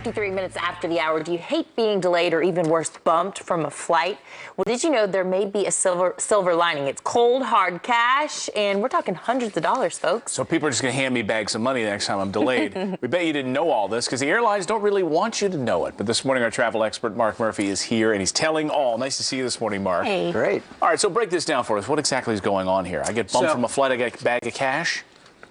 53 minutes after the hour. Do you hate being delayed or even worse, bumped from a flight? Well, did you know there may be a silver lining? It's cold, hard cash, and we're talking hundreds of dollars, folks. So people are just going to hand me bags of money the next time I'm delayed. We bet you didn't know all this because the airlines don't really want you to know it. But this morning, our travel expert, Mark Murphy, is here, and he's telling all. Nice to see you this morning, Mark. Hey. Great. All right, so break this down for us. What exactly is going on here? I get bumped from a flight, I get a bag of cash?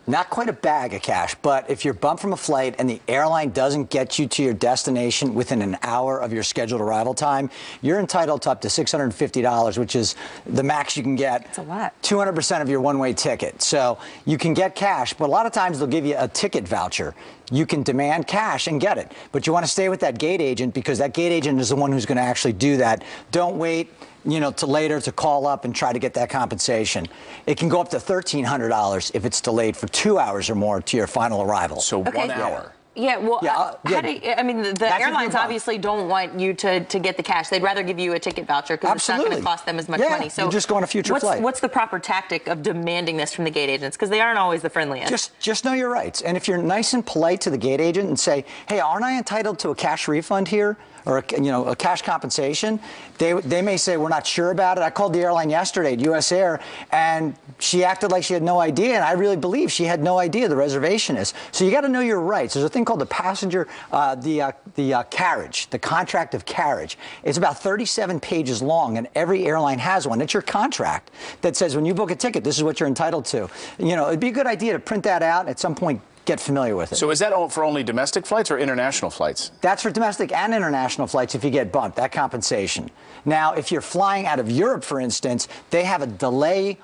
Not quite a bag of cash, but if you're bumped from a flight and the airline doesn't get you to your destination within an hour of your scheduled arrival time, you're entitled to up to $650, which is the max you can get. That's a lot. 200% of your one-way ticket. So you can get cash, but a lot of times they'll give you a ticket voucher. You can demand cash and get it, but you want to stay with that gate agent because that gate agent is the one who's going to actually do that. Don't wait, to later to call up and try to get that compensation. It can go up to $1,300 if it's delayed for 2 hours or more to your final arrival. So 1 hour. Yeah, well, the airlines obviously don't want you to get the cash. They'd rather give you a ticket voucher because it's not going to cost them as much money. So you just go on a future flight. What's the proper tactic of demanding this from the gate agents? Because they aren't always the friendliest. Just know your rights. And if you're nice and polite to the gate agent and say, hey, aren't I entitled to a cash refund here? Or a cash compensation, they may say, we're not sure about it. I called the airline yesterday at US Air, and she acted like she had no idea, and I really believe she had no idea the reservation is. So you got to know your rights. There's a thing called the passenger, carriage, the contract of carriage. It's about 37 pages long, and every airline has one. It's your contract that says when you book a ticket, this is what you're entitled to. It'd be a good idea to print that out at some point. Get familiar with it. So is that for only domestic flights or international flights? That's for domestic and international flights if you get bumped, that compensation. Now, if you're flying out of Europe, for instance, they have a delay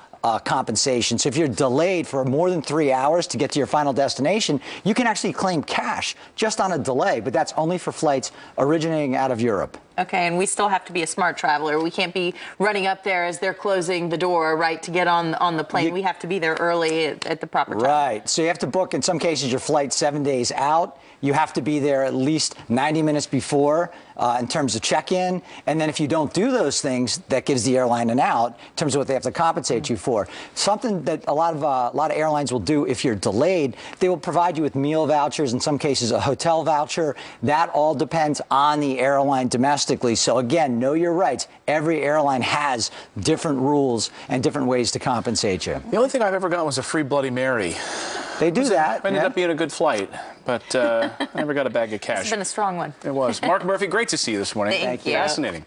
compensation. So if you're delayed for more than 3 hours to get to your final destination, you can actually claim cash just on a delay, but that's only for flights originating out of Europe. Okay, and we still have to be a smart traveler. We can't be running up there as they're closing the door, right, to get on the plane. We have to be there early at the proper time. Right. So you have to book, in some cases, your flight 7 days out. You have to be there at least 90 minutes before in terms of check-in. And then if you don't do those things, that gives the airline an out in terms of what they have to compensate you for. Something that a lot of airlines will do if you're delayed, they will provide you with meal vouchers, in some cases a hotel voucher. That all depends on the airline domestically. So again, know your rights. Every airline has different rules and different ways to compensate you. The only thing I've ever gotten was a free Bloody Mary. They do that. It ended up being a good flight, but I never got a bag of cash. It's been a strong one. It was. Mark Murphy, great to see you this morning. Thank you. Fascinating.